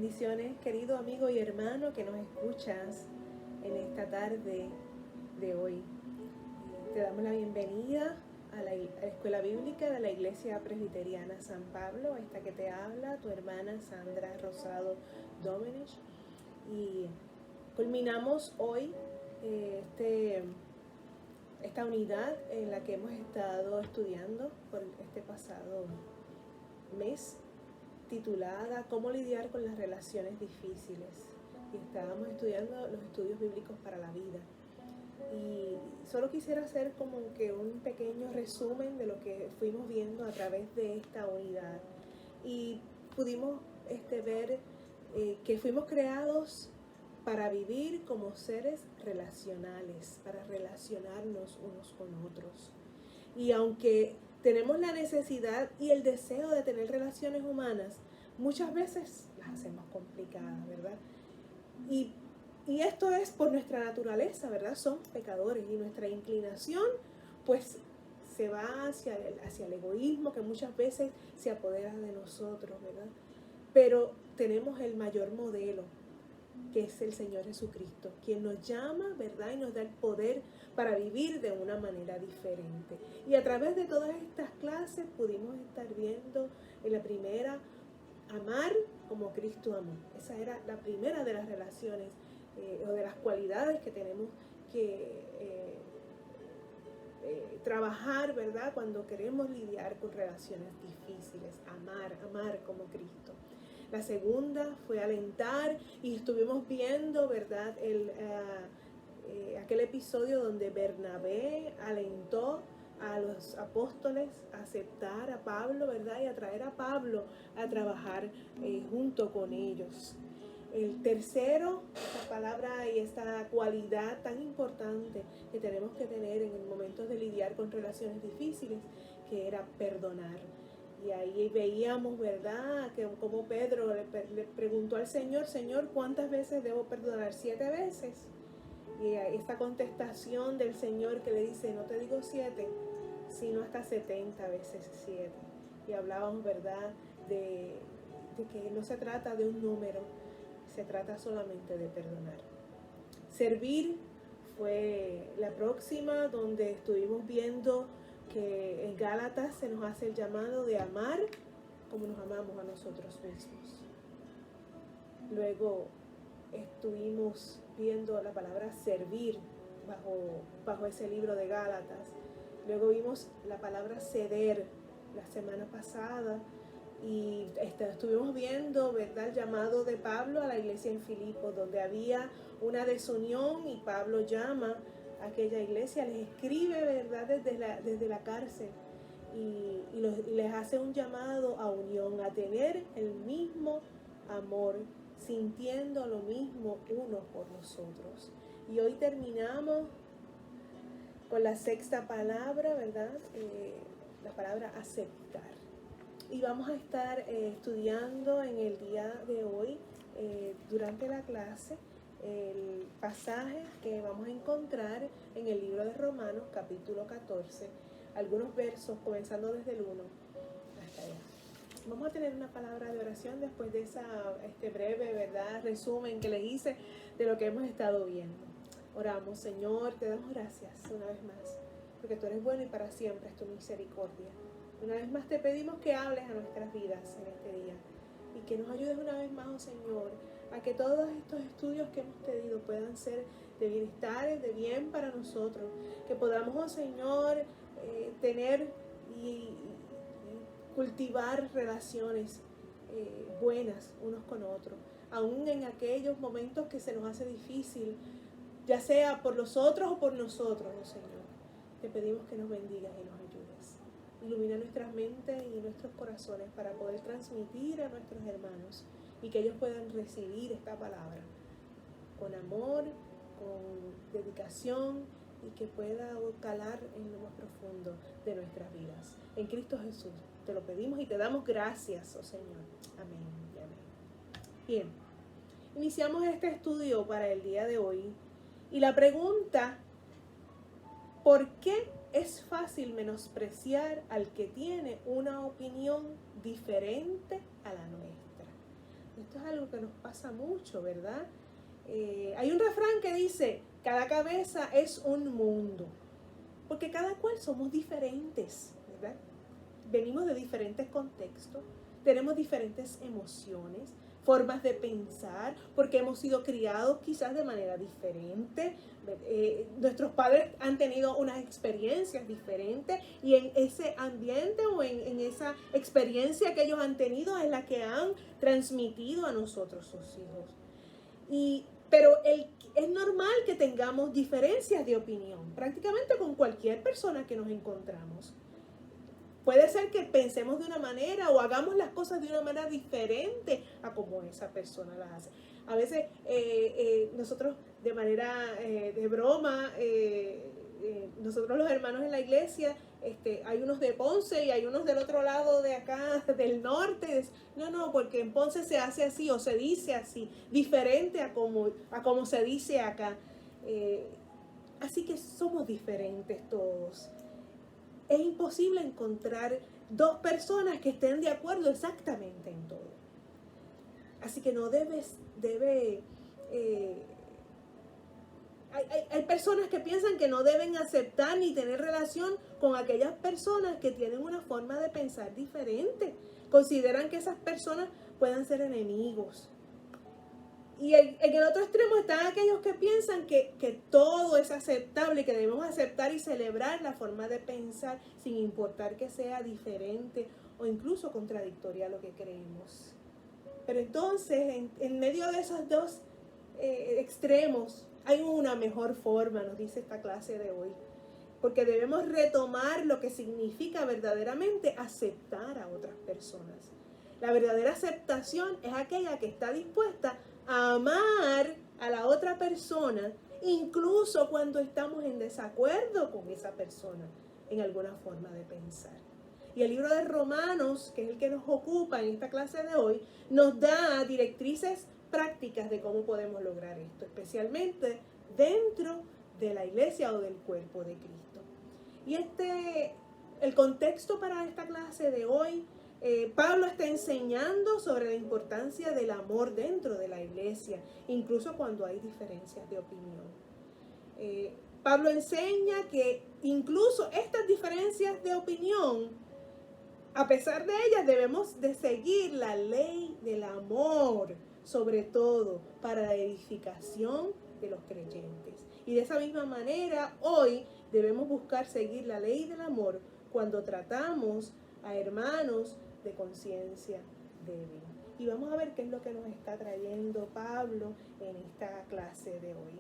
Bendiciones, querido amigo y hermano que nos escuchas en esta tarde de hoy. Te damos la bienvenida a la Escuela Bíblica de la Iglesia Presbiteriana San Pablo, esta que te habla, tu hermana Sandra Rosado Domenech. Y culminamos hoy esta unidad en la que hemos estado estudiando por este pasado mes, titulada ¿Cómo lidiar con las relaciones difíciles? Y estábamos estudiando los estudios bíblicos para la vida. Y solo quisiera hacer como que un pequeño resumen de lo que fuimos viendo a través de esta unidad. Y pudimos ver que fuimos creados para vivir como seres relacionales, para relacionarnos unos con otros. Y aunque tenemos la necesidad y el deseo de tener relaciones humanas, muchas veces las hacemos complicadas, ¿verdad? Y esto es por nuestra naturaleza, ¿verdad? Somos pecadores y nuestra inclinación, pues, se va hacia el egoísmo que muchas veces se apodera de nosotros, ¿verdad? Pero tenemos el mayor modelo, que es el Señor Jesucristo, quien nos llama, ¿verdad? Y nos da el poder para vivir de una manera diferente. Y a través de todas estas clases pudimos estar viendo en la primera, amar como Cristo amó. Esa era la primera de las relaciones o de las cualidades que tenemos que trabajar, ¿verdad? Cuando queremos lidiar con relaciones difíciles, amar como Cristo. La segunda fue alentar, y estuvimos viendo, ¿verdad? Aquel episodio donde Bernabé alentó a los apóstoles a aceptar a Pablo, ¿verdad? Y a traer a Pablo a trabajar junto con ellos. El tercero, esta palabra y esta cualidad tan importante que tenemos que tener en momentos de lidiar con relaciones difíciles, que era perdonar. Y ahí veíamos, ¿verdad?, que como Pedro le preguntó al Señor, Señor, ¿cuántas veces debo perdonar? 7 veces. Y esta contestación del Señor que le dice, no te digo 7, sino hasta 70 veces 7. Y hablábamos, ¿verdad?, de que no se trata de un número, se trata solamente de perdonar. Servir fue la próxima, donde estuvimos viendo que en Gálatas se nos hace el llamado de amar como nos amamos a nosotros mismos. Luego estuvimos viendo la palabra servir bajo ese libro de Gálatas. Luego vimos la palabra ceder la semana pasada. Y estuvimos viendo, ¿verdad?, el llamado de Pablo a la iglesia en Filipos, donde había una desunión, y Pablo llama a aquella iglesia, les escribe, ¿verdad?, desde la cárcel, y les hace un llamado a unión, a tener el mismo amor, sintiendo lo mismo unos por nosotros. Y hoy terminamos con la sexta palabra, ¿verdad?, la palabra aceptar. Y vamos a estar estudiando en el día de hoy, durante la clase, el pasaje que vamos a encontrar en el libro de Romanos, capítulo 14, algunos versos comenzando desde el 1 hasta allá. Vamos a tener una palabra de oración después de este breve, ¿verdad?, resumen que les hice de lo que hemos estado viendo. Oramos. Señor, te damos gracias una vez más, porque tú eres bueno y para siempre es tu misericordia. Una vez más te pedimos que hables a nuestras vidas en este día y que nos ayudes una vez más, oh Señor, a que todos estos estudios que hemos tenido puedan ser de bienestar, de bien para nosotros, que podamos, oh Señor, tener y cultivar relaciones buenas unos con otros, aún en aquellos momentos que se nos hace difícil, ya sea por los otros o por nosotros, oh Señor. Te pedimos que nos bendigas y nos ayudes. Ilumina nuestras mentes y nuestros corazones para poder transmitir a nuestros hermanos y que ellos puedan recibir esta palabra con amor, con dedicación, y que pueda calar en lo más profundo de nuestras vidas. En Cristo Jesús te lo pedimos y te damos gracias, oh Señor. Amén y amén. Bien, iniciamos este estudio para el día de hoy. Y la pregunta, ¿por qué es fácil menospreciar al que tiene una opinión diferente a la nuestra? Esto es algo que nos pasa mucho, ¿verdad? Hay un refrán que dice, cada cabeza es un mundo, porque cada cual somos diferentes, ¿verdad? Venimos de diferentes contextos, tenemos diferentes emociones, formas de pensar, porque hemos sido criados quizás de manera diferente. Nuestros padres han tenido unas experiencias diferentes y en ese ambiente o en esa experiencia que ellos han tenido es la que han transmitido a nosotros, sus hijos. Pero es normal que tengamos diferencias de opinión, prácticamente con cualquier persona que nos encontramos. Puede ser que pensemos de una manera o hagamos las cosas de una manera diferente a como esa persona las hace. A veces nosotros de manera de broma, nosotros los hermanos en la iglesia, hay unos de Ponce y hay unos del otro lado de acá, del norte. No, porque en Ponce se hace así o se dice así, diferente a como se dice acá. Así que somos diferentes todos. Es imposible encontrar dos personas que estén de acuerdo exactamente en todo. Así que no hay personas que piensan que no deben aceptar ni tener relación con aquellas personas que tienen una forma de pensar diferente. Consideran que esas personas puedan ser enemigos. Y en el otro extremo están aquellos que piensan que todo es aceptable, que debemos aceptar y celebrar la forma de pensar sin importar que sea diferente o incluso contradictoria a lo que creemos. Pero entonces, en medio de esos dos extremos, hay una mejor forma, nos dice esta clase de hoy. Porque debemos retomar lo que significa verdaderamente aceptar a otras personas. La verdadera aceptación es aquella que está dispuesta a amar a la otra persona, incluso cuando estamos en desacuerdo con esa persona en alguna forma de pensar. Y el libro de Romanos, que es el que nos ocupa en esta clase de hoy, nos da directrices prácticas de cómo podemos lograr esto, especialmente dentro de la iglesia o del cuerpo de Cristo. Y el contexto para esta clase de hoy, Pablo está enseñando sobre la importancia del amor dentro de la iglesia, incluso cuando hay diferencias de opinión. Pablo enseña que incluso estas diferencias de opinión, a pesar de ellas, debemos de seguir la ley del amor, sobre todo para la edificación de los creyentes. Y de esa misma manera, hoy debemos buscar seguir la ley del amor cuando tratamos a hermanos de conciencia débil. Y vamos a ver qué es lo que nos está trayendo Pablo en esta clase de hoy.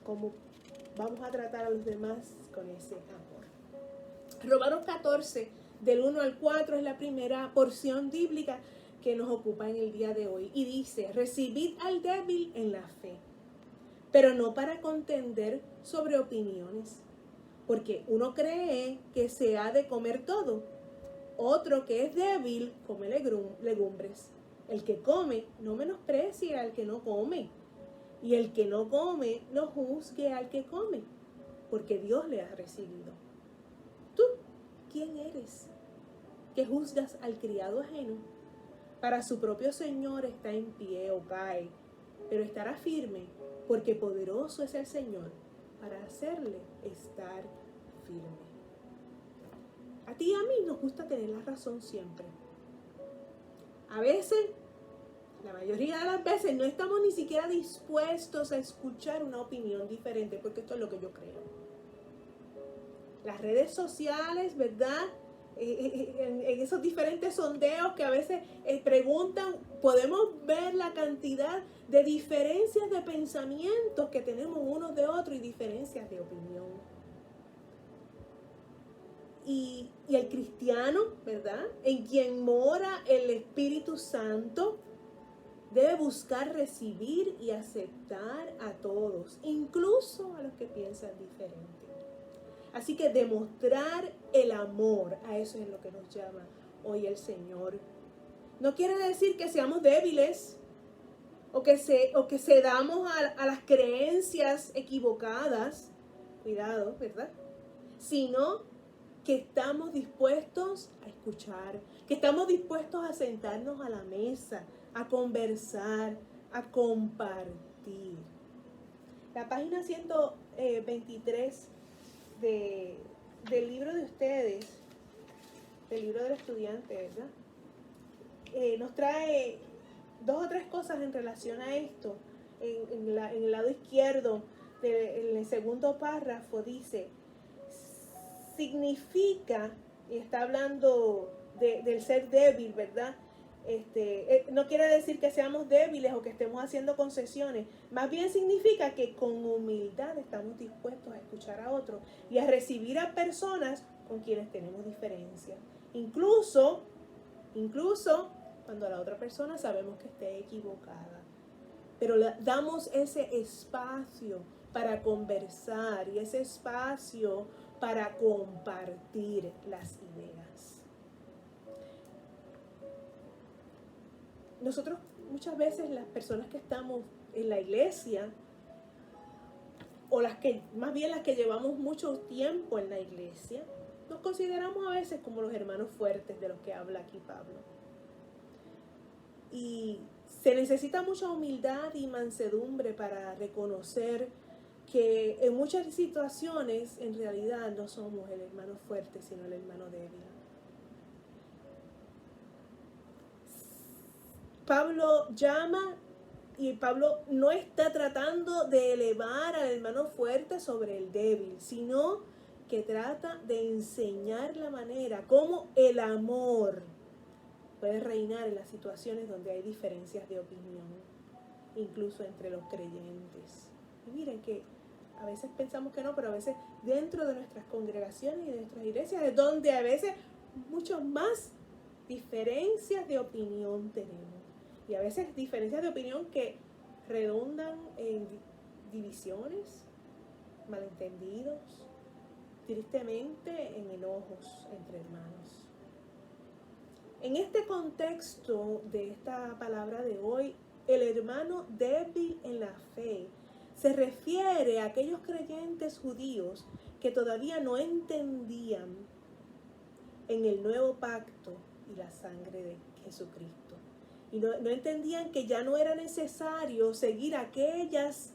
Cómo vamos a tratar a los demás con ese amor. Romanos 14, del 1 al 4, es la primera porción bíblica que nos ocupa en el día de hoy. Y dice, recibid al débil en la fe, pero no para contender sobre opiniones, porque uno cree que se ha de comer todo, otro que es débil come legumbres. El que come no menosprecie al que no come, y el que no come no juzgue al que come, porque Dios le ha recibido. ¿Tú quién eres que juzgas al criado ajeno? Para su propio Señor está en pie o cae, pero estará firme, porque poderoso es el Señor para hacerle estar firme. A ti y a mí nos gusta tener la razón siempre. A veces, la mayoría de las veces, no estamos ni siquiera dispuestos a escuchar una opinión diferente, porque esto es lo que yo creo. Las redes sociales, ¿verdad? En esos diferentes sondeos que a veces preguntan, podemos ver la cantidad de diferencias de pensamientos que tenemos unos de otros y diferencias de opinión. Y el cristiano, ¿verdad?, en quien mora el Espíritu Santo, debe buscar recibir y aceptar a todos, incluso a los que piensan diferente. Así que demostrar el amor, a eso es lo que nos llama hoy el Señor. No quiere decir que seamos débiles o que cedamos a las creencias equivocadas, cuidado, ¿verdad? Sino que estamos dispuestos a escuchar, que estamos dispuestos a sentarnos a la mesa, a conversar, a compartir. La página 123 del libro de ustedes, del libro del estudiante, ¿verdad? Nos trae 2 o 3 cosas en relación a esto. En el lado izquierdo, en el segundo párrafo, dice, significa, y está hablando del ser débil, ¿verdad? No quiere decir que seamos débiles o que estemos haciendo concesiones, más bien significa que con humildad estamos dispuestos a escuchar a otros y a recibir a personas con quienes tenemos diferencias, incluso cuando la otra persona sabemos que esté equivocada, pero damos ese espacio para conversar y ese espacio para compartir las ideas. Nosotros muchas veces, las personas que estamos en la iglesia, o más bien las que llevamos mucho tiempo en la iglesia, nos consideramos a veces como los hermanos fuertes de los que habla aquí Pablo. Y se necesita mucha humildad y mansedumbre para reconocer que en muchas situaciones en realidad no somos el hermano fuerte, sino el hermano débil. Pablo llama, y Pablo no está tratando de elevar al hermano fuerte sobre el débil, sino que trata de enseñar la manera como el amor puede reinar en las situaciones donde hay diferencias de opinión, incluso entre los creyentes. Y miren que a veces pensamos que no, pero a veces dentro de nuestras congregaciones y de nuestras iglesias es donde a veces mucho más diferencias de opinión tenemos. Y a veces diferencias de opinión que redundan en divisiones, malentendidos, tristemente en enojos entre hermanos. En este contexto de esta palabra de hoy, el hermano débil en la fe se refiere a aquellos creyentes judíos que todavía no entendían en el nuevo pacto y la sangre de Jesucristo. Y no entendían que ya no era necesario seguir aquellas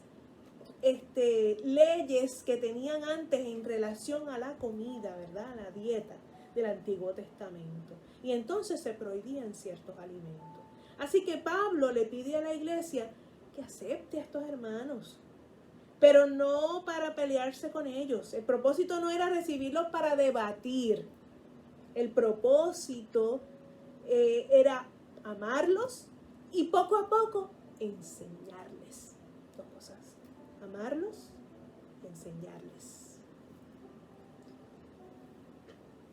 leyes que tenían antes en relación a la comida, ¿verdad? A la dieta del Antiguo Testamento. Y entonces se prohibían ciertos alimentos. Así que Pablo le pide a la iglesia que acepte a estos hermanos, pero no para pelearse con ellos. El propósito no era recibirlos para debatir. El propósito era amarlos y poco a poco enseñarles. 2 cosas: amarlos y enseñarles.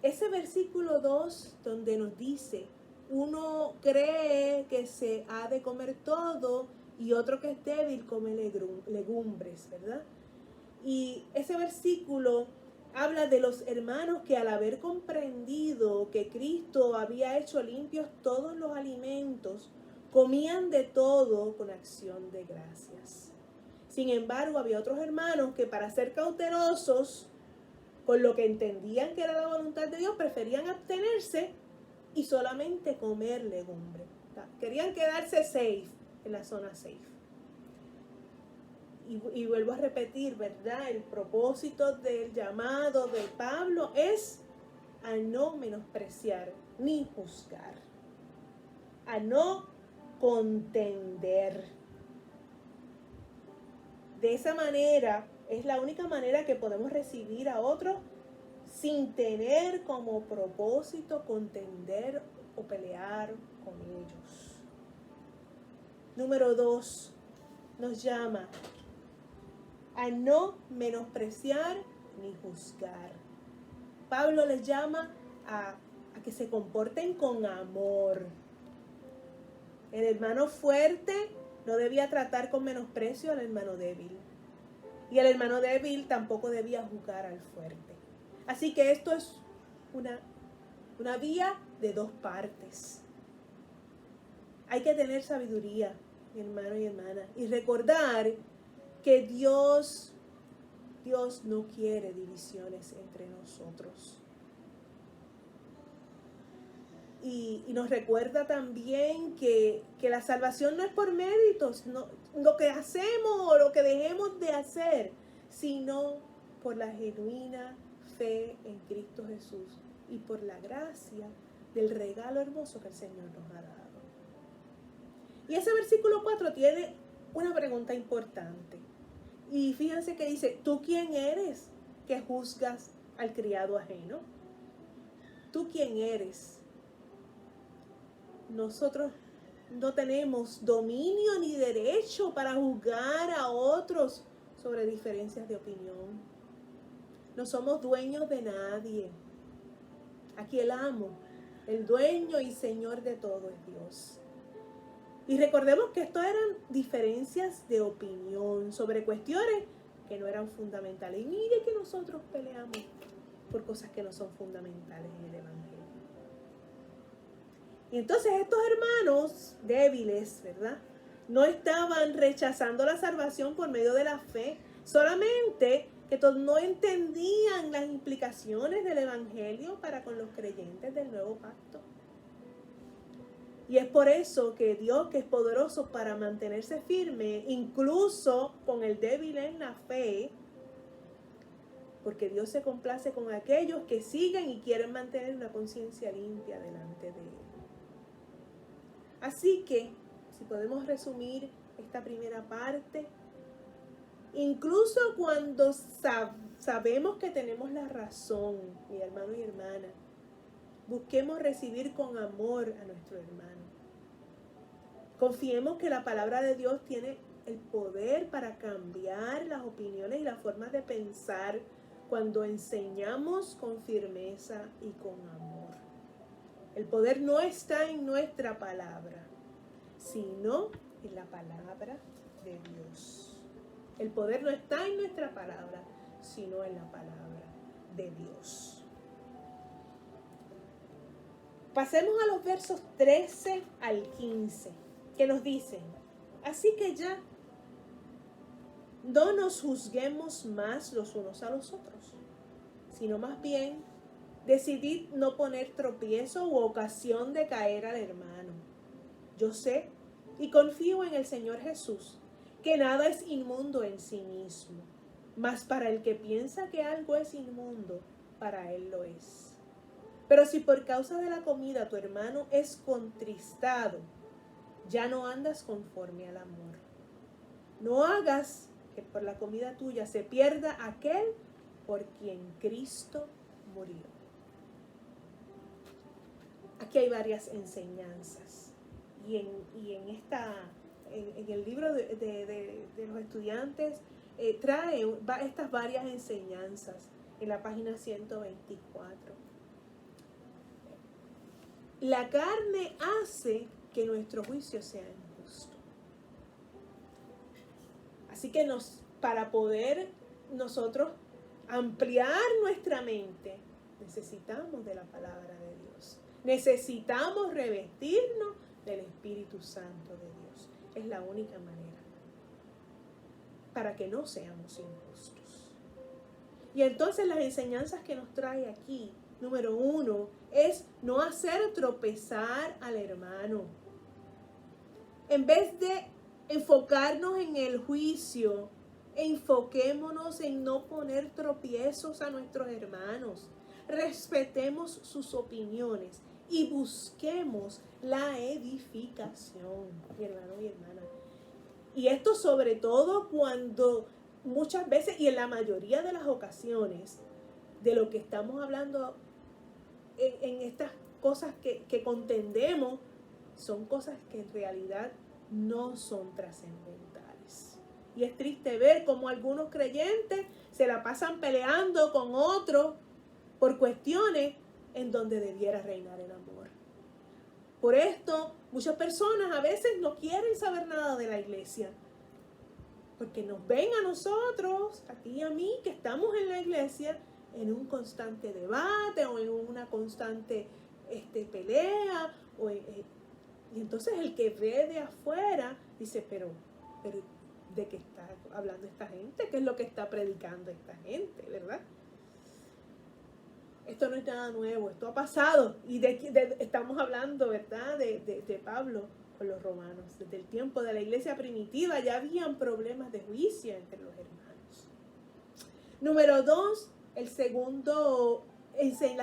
Ese versículo 2 donde nos dice, uno cree que se ha de comer todo y otro que es débil come legumbres, ¿verdad? Y ese versículo habla de los hermanos que al haber comprendido que Cristo había hecho limpios todos los alimentos, comían de todo con acción de gracias. Sin embargo, había otros hermanos que para ser cautelosos con lo que entendían que era la voluntad de Dios, preferían abstenerse y solamente comer legumbre. Querían quedarse safe, en la zona safe. Y vuelvo a repetir, ¿verdad? El propósito del llamado de Pablo es a no menospreciar ni juzgar, a no contender. De esa manera es la única manera que podemos recibir a otros sin tener como propósito contender o pelear con ellos. Número 2, nos llama a no menospreciar ni juzgar. Pablo les llama a que se comporten con amor. El hermano fuerte no debía tratar con menosprecio al hermano débil. Y el hermano débil tampoco debía juzgar al fuerte. Así que esto es una vía de 2 partes. Hay que tener sabiduría, mi hermano y hermana, y recordar que Dios no quiere divisiones entre nosotros. Y nos recuerda también que la salvación no es por méritos, no, lo que hacemos o lo que dejemos de hacer, sino por la genuina fe en Cristo Jesús y por la gracia del regalo hermoso que el Señor nos ha dado. Y ese versículo 4 tiene una pregunta importante. Y fíjense que dice, ¿tú quién eres que juzgas al criado ajeno? ¿Tú quién eres? Nosotros no tenemos dominio ni derecho para juzgar a otros sobre diferencias de opinión. No somos dueños de nadie. Aquí el amo, el dueño y señor de todo es Dios. Y recordemos que esto eran diferencias de opinión sobre cuestiones que no eran fundamentales. Y mire que nosotros peleamos por cosas que no son fundamentales en el Evangelio. Y entonces estos hermanos débiles, ¿verdad?, no estaban rechazando la salvación por medio de la fe, solamente que no entendían las implicaciones del Evangelio para con los creyentes del nuevo pacto. Y es por eso que Dios, que es poderoso para mantenerse firme, incluso con el débil en la fe, porque Dios se complace con aquellos que siguen y quieren mantener una conciencia limpia delante de Él. Así que, si podemos resumir esta primera parte, incluso cuando sabemos que tenemos la razón, mi hermano y hermana, busquemos recibir con amor a nuestro hermano. Confiemos que la palabra de Dios tiene el poder para cambiar las opiniones y las formas de pensar cuando enseñamos con firmeza y con amor. El poder no está en nuestra palabra, sino en la palabra de Dios. El poder no está en nuestra palabra, sino en la palabra de Dios. Pasemos a los versos 13 al 15, que nos dicen, así que ya no nos juzguemos más los unos a los otros, sino más bien decidid no poner tropiezo u ocasión de caer al hermano. Yo sé y confío en el Señor Jesús, que nada es inmundo en sí mismo, mas para el que piensa que algo es inmundo, para él lo es. Pero si por causa de la comida tu hermano es contristado, ya no andas conforme al amor. No hagas que por la comida tuya se pierda aquel por quien Cristo murió. Aquí hay varias enseñanzas. Y en el libro de los estudiantes trae estas varias enseñanzas en la página 124. La carne hace que nuestro juicio sea injusto. Así que para poder nosotros ampliar nuestra mente, necesitamos de la palabra de Dios. Necesitamos revestirnos del Espíritu Santo de Dios. Es la única manera para que no seamos injustos. Y entonces las enseñanzas que nos trae aquí, número 1, es no hacer tropezar al hermano. En vez de enfocarnos en el juicio, enfoquémonos en no poner tropiezos a nuestros hermanos. Respetemos sus opiniones y busquemos la edificación, mi hermano y hermana. Y esto sobre todo cuando muchas veces y en la mayoría de las ocasiones de lo que estamos hablando en estas cosas que contendemos son cosas que en realidad no son trascendentales. Y es triste ver cómo algunos creyentes se la pasan peleando con otros por cuestiones en donde debiera reinar el amor. Por esto, muchas personas a veces no quieren saber nada de la iglesia, porque nos ven a nosotros, a ti y a mí, que estamos en la iglesia, en un constante debate o en una constante pelea. Y entonces el que ve de afuera dice, pero ¿de qué está hablando esta gente? ¿Qué es lo que está predicando esta gente, verdad? Esto no es nada nuevo, esto ha pasado. Y estamos hablando, ¿verdad?, de Pablo con los romanos. Desde el tiempo de la iglesia primitiva ya habían problemas de juicio entre los hermanos. Número 2, la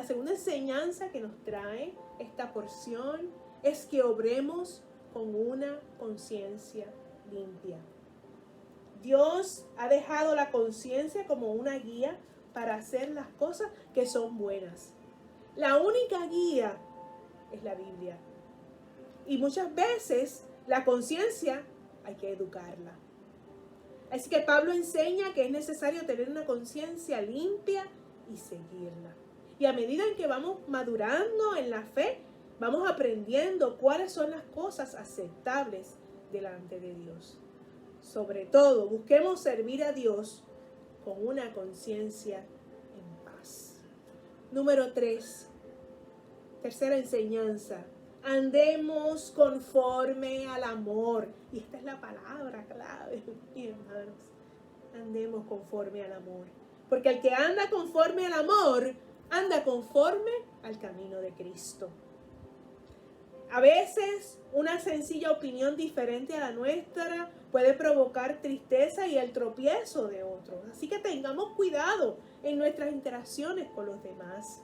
segunda enseñanza que nos trae esta porción es que obremos con una conciencia limpia. Dios ha dejado la conciencia como una guía para hacer las cosas que son buenas. La única guía es la Biblia. Y muchas veces la conciencia hay que educarla. Así que Pablo enseña que es necesario tener una conciencia limpia y seguirla. Y a medida en que vamos madurando en la fe, vamos aprendiendo cuáles son las cosas aceptables delante de Dios. Sobre todo, busquemos servir a Dios con una conciencia en paz. Número 3, tercera enseñanza. Andemos conforme al amor. Y esta es la palabra clave, mis hermanos. Andemos conforme al amor. Porque el que anda conforme al amor, anda conforme al camino de Cristo. A veces una sencilla opinión diferente a la nuestra puede provocar tristeza y el tropiezo de otros. Así que tengamos cuidado en nuestras interacciones con los demás.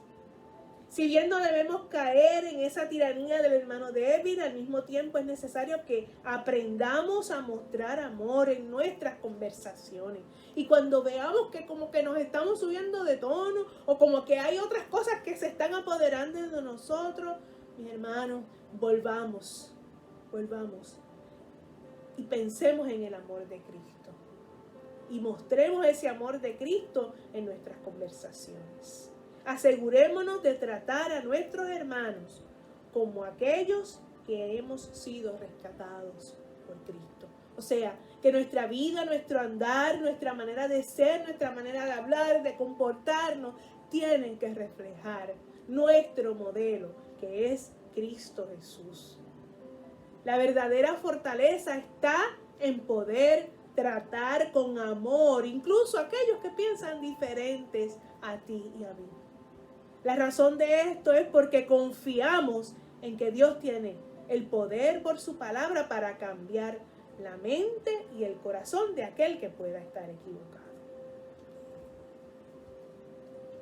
Si bien no debemos caer en esa tiranía del hermano débil, al mismo tiempo es necesario que aprendamos a mostrar amor en nuestras conversaciones. Y cuando veamos que como que nos estamos subiendo de tono o como que hay otras cosas que se están apoderando de nosotros, mis hermanos, volvamos y pensemos en el amor de Cristo y mostremos ese amor de Cristo en nuestras conversaciones. Asegurémonos de tratar a nuestros hermanos como aquellos que hemos sido rescatados por Cristo. O sea, que nuestra vida, nuestro andar, nuestra manera de ser, nuestra manera de hablar, de comportarnos, tienen que reflejar nuestro modelo, que es Cristo Jesús. La verdadera fortaleza está en poder tratar con amor, incluso a aquellos que piensan diferentes a ti y a mí. La razón de esto es porque confiamos en que Dios tiene el poder por su palabra para cambiar la mente y el corazón de aquel que pueda estar equivocado.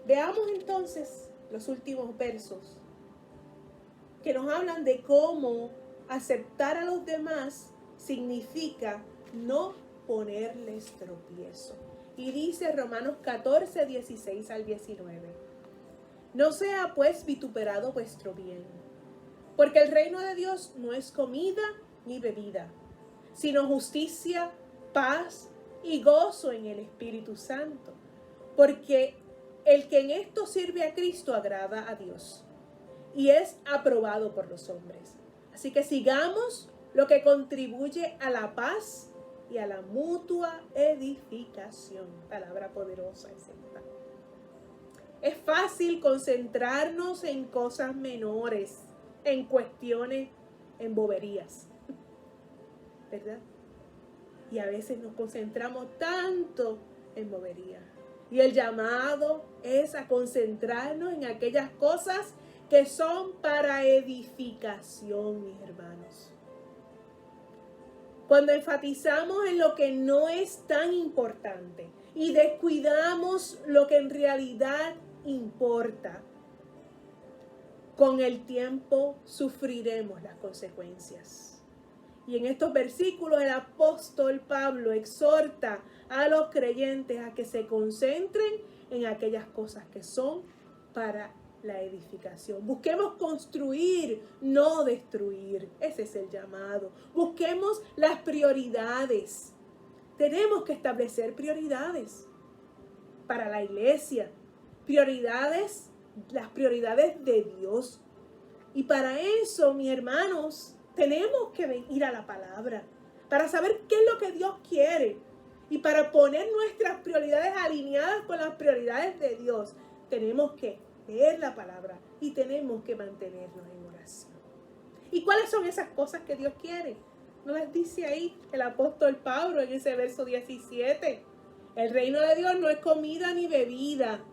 Veamos entonces los últimos versos que nos hablan de cómo aceptar a los demás significa no ponerles tropiezo. Y dice Romanos 14, 16 al 19. No sea pues vituperado vuestro bien, porque el reino de Dios no es comida ni bebida, sino justicia, paz y gozo en el Espíritu Santo, porque el que en esto sirve a Cristo agrada a Dios y es aprobado por los hombres. Así que sigamos lo que contribuye a la paz y a la mutua edificación. Palabra poderosa es esta. Es fácil concentrarnos en cosas menores, en cuestiones, en boberías, ¿verdad? Y a veces nos concentramos tanto en boberías. Y el llamado es a concentrarnos en aquellas cosas que son para edificación, mis hermanos. Cuando enfatizamos en lo que no es tan importante y descuidamos lo que en realidad importa, con el tiempo sufriremos las consecuencias. Y en estos versículos el apóstol Pablo exhorta a los creyentes a que se concentren en aquellas cosas que son para la edificación. Busquemos construir, no destruir. Ese es el llamado. Busquemos las prioridades. Tenemos que establecer prioridades para la iglesia. Prioridades, las prioridades de Dios. Y para eso, mis hermanos, tenemos que ir a la palabra para saber qué es lo que Dios quiere. Y para poner nuestras prioridades alineadas con las prioridades de Dios, tenemos que leer la palabra y tenemos que mantenernos en oración. ¿Y cuáles son esas cosas que Dios quiere? ¿No las dice ahí el apóstol Pablo en ese verso 17? El reino de Dios no es comida ni bebida.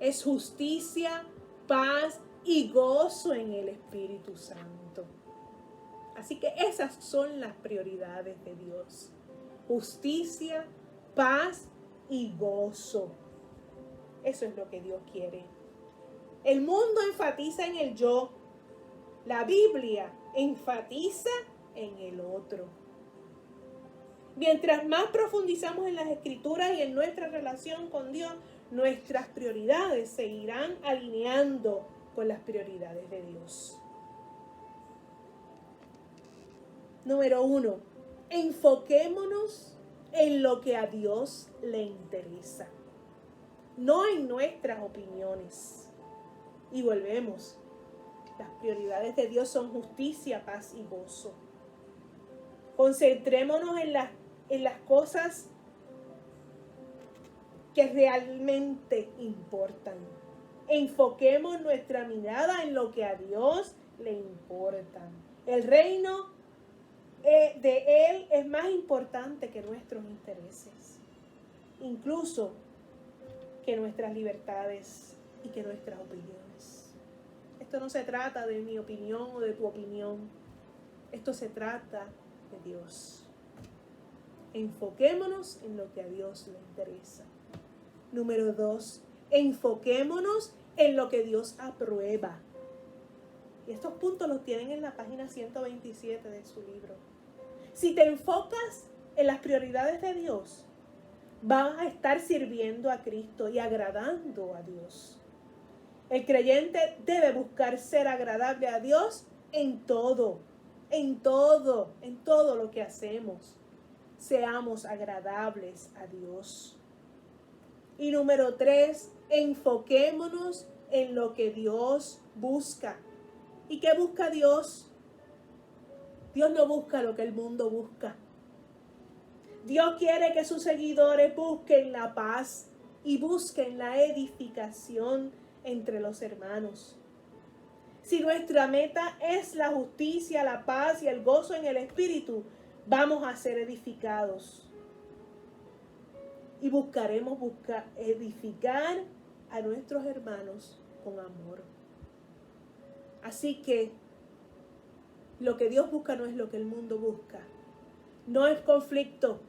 es justicia, paz y gozo en el Espíritu Santo. Así que esas son las prioridades de Dios. Justicia, paz y gozo. Eso es lo que Dios quiere. El mundo enfatiza en el yo. La Biblia enfatiza en el otro. Mientras más profundizamos en las Escrituras y en nuestra relación con Dios, nuestras prioridades se irán alineando con las prioridades de Dios. Número 1, enfoquémonos en lo que a Dios le interesa, no en nuestras opiniones. Y volvemos, las prioridades de Dios son justicia, paz y gozo. Concentrémonos en las cosas que realmente importan. Enfoquemos nuestra mirada en lo que a Dios le importa. El reino de Él es más importante que nuestros intereses, incluso que nuestras libertades y que nuestras opiniones. Esto no se trata de mi opinión o de tu opinión. Esto se trata de Dios. Enfoquémonos en lo que a Dios le interesa. Número 2, enfoquémonos en lo que Dios aprueba. Y estos puntos los tienen en la página 127 de su libro. Si te enfocas en las prioridades de Dios, vas a estar sirviendo a Cristo y agradando a Dios. El creyente debe buscar ser agradable a Dios en todo lo que hacemos. Seamos agradables a Dios. Y número 3, enfoquémonos en lo que Dios busca. ¿Y qué busca Dios? Dios no busca lo que el mundo busca. Dios quiere que sus seguidores busquen la paz y busquen la edificación entre los hermanos. Si nuestra meta es la justicia, la paz y el gozo en el Espíritu, vamos a ser edificados. Y buscaremos edificar a nuestros hermanos con amor. Así que lo que Dios busca no es lo que el mundo busca. No es conflicto.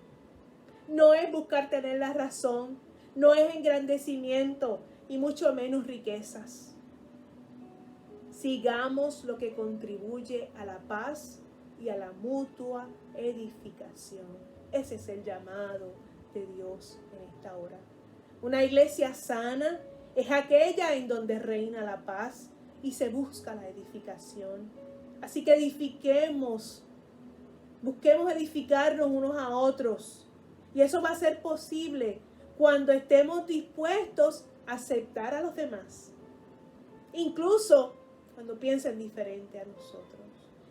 No es buscar tener la razón. No es engrandecimiento y mucho menos riquezas. Sigamos lo que contribuye a la paz y a la mutua edificación. Ese es el llamado de Dios en esta hora. Una iglesia sana es aquella en donde reina la paz y se busca la edificación. Así que edifiquemos, busquemos edificarnos unos a otros. Y eso va a ser posible cuando estemos dispuestos a aceptar a los demás. Incluso cuando piensen diferente a nosotros.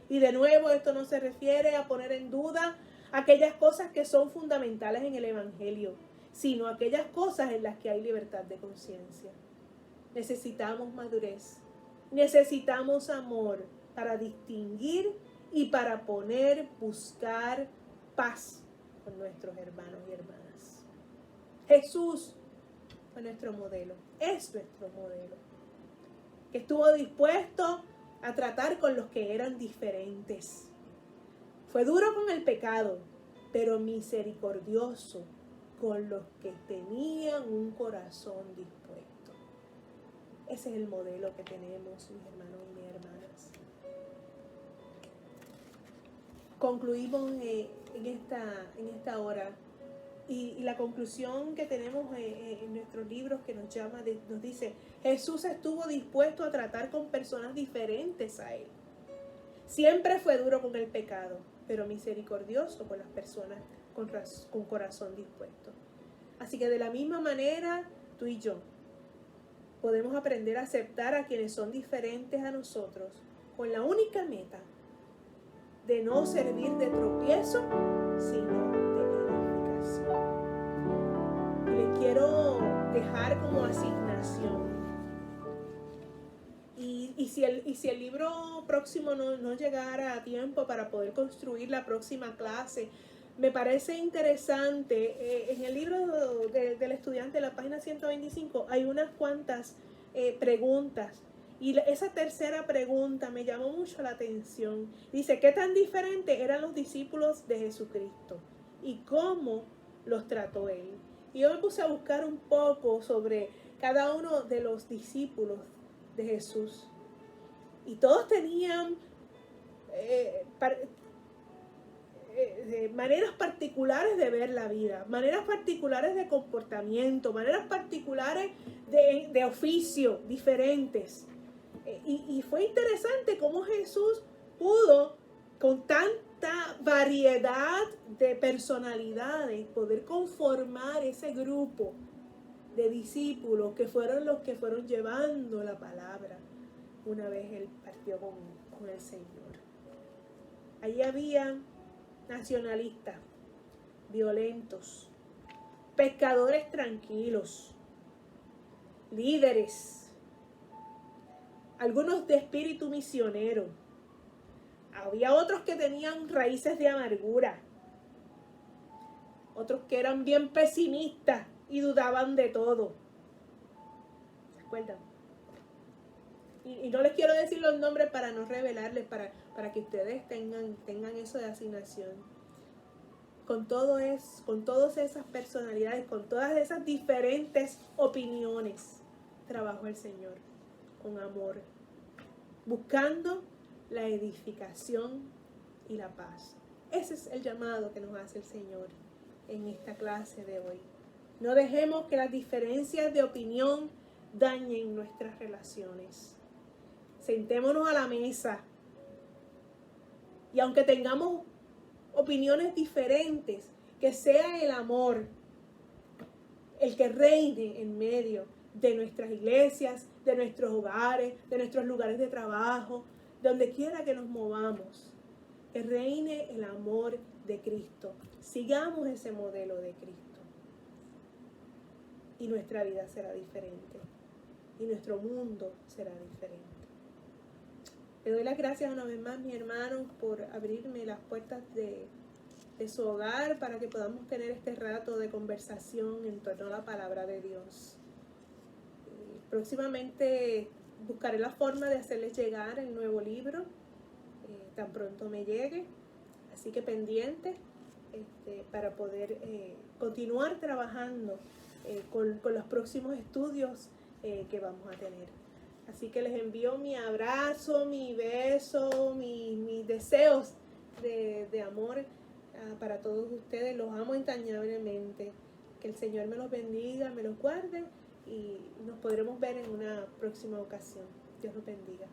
Y de nuevo, esto no se refiere a poner en duda aquellas cosas que son fundamentales en el Evangelio, sino aquellas cosas en las que hay libertad de conciencia. Necesitamos madurez, necesitamos amor para distinguir y para buscar paz con nuestros hermanos y hermanas. Jesús fue nuestro modelo, es nuestro modelo, que estuvo dispuesto a tratar con los que eran diferentes. Fue duro con el pecado, pero misericordioso con los que tenían un corazón dispuesto. Ese es el modelo que tenemos, mis hermanos y mis hermanas. Concluimos en esta hora y la conclusión que tenemos en nuestros libros que nos dice: Jesús estuvo dispuesto a tratar con personas diferentes a Él. Siempre fue duro con el pecado, pero misericordioso con las personas con corazón dispuesto. Así que de la misma manera, tú y yo podemos aprender a aceptar a quienes son diferentes a nosotros con la única meta de no servir de tropiezo, sino de edificación. Y les quiero dejar como asignación. Y si el libro próximo no llegara a tiempo para poder construir la próxima clase, me parece interesante, en el libro del estudiante, en la página 125, hay unas cuantas preguntas. Y esa tercera pregunta me llamó mucho la atención. Dice, ¿qué tan diferentes eran los discípulos de Jesucristo? ¿Y cómo los trató Él? Y yo me puse a buscar un poco sobre cada uno de los discípulos de Jesús. Y todos tenían maneras particulares de ver la vida, maneras particulares de comportamiento, maneras particulares de oficio diferentes. Y fue interesante cómo Jesús pudo, con tanta variedad de personalidades, poder conformar ese grupo de discípulos que fueron los que fueron llevando la palabra una vez Él partió con el Señor. Allí había nacionalistas, violentos, pescadores tranquilos, líderes, algunos de espíritu misionero. Había otros que tenían raíces de amargura, otros que eran bien pesimistas y dudaban de todo. ¿Se acuerdan? Y no les quiero decir los nombres para no revelarles, para que ustedes tengan eso de asignación. Con todas esas personalidades, con todas esas diferentes opiniones, trabajó el Señor con amor, buscando la edificación y la paz. Ese es el llamado que nos hace el Señor en esta clase de hoy. No dejemos que las diferencias de opinión dañen nuestras relaciones. Sentémonos a la mesa y aunque tengamos opiniones diferentes, que sea el amor el que reine en medio de nuestras iglesias, de nuestros hogares, de nuestros lugares de trabajo, donde quiera que nos movamos, que reine el amor de Cristo. Sigamos ese modelo de Cristo y nuestra vida será diferente y nuestro mundo será diferente. Le doy las gracias una vez más, mis hermanos, por abrirme las puertas de su hogar para que podamos tener este rato de conversación en torno a la palabra de Dios. Próximamente buscaré la forma de hacerles llegar el nuevo libro, tan pronto me llegue, así que pendiente para poder continuar trabajando con los próximos estudios que vamos a tener. Así que les envío mi abrazo, mi beso, mis deseos de amor para todos ustedes. Los amo entrañablemente. Que el Señor me los bendiga, me los guarde y nos podremos ver en una próxima ocasión. Dios los bendiga.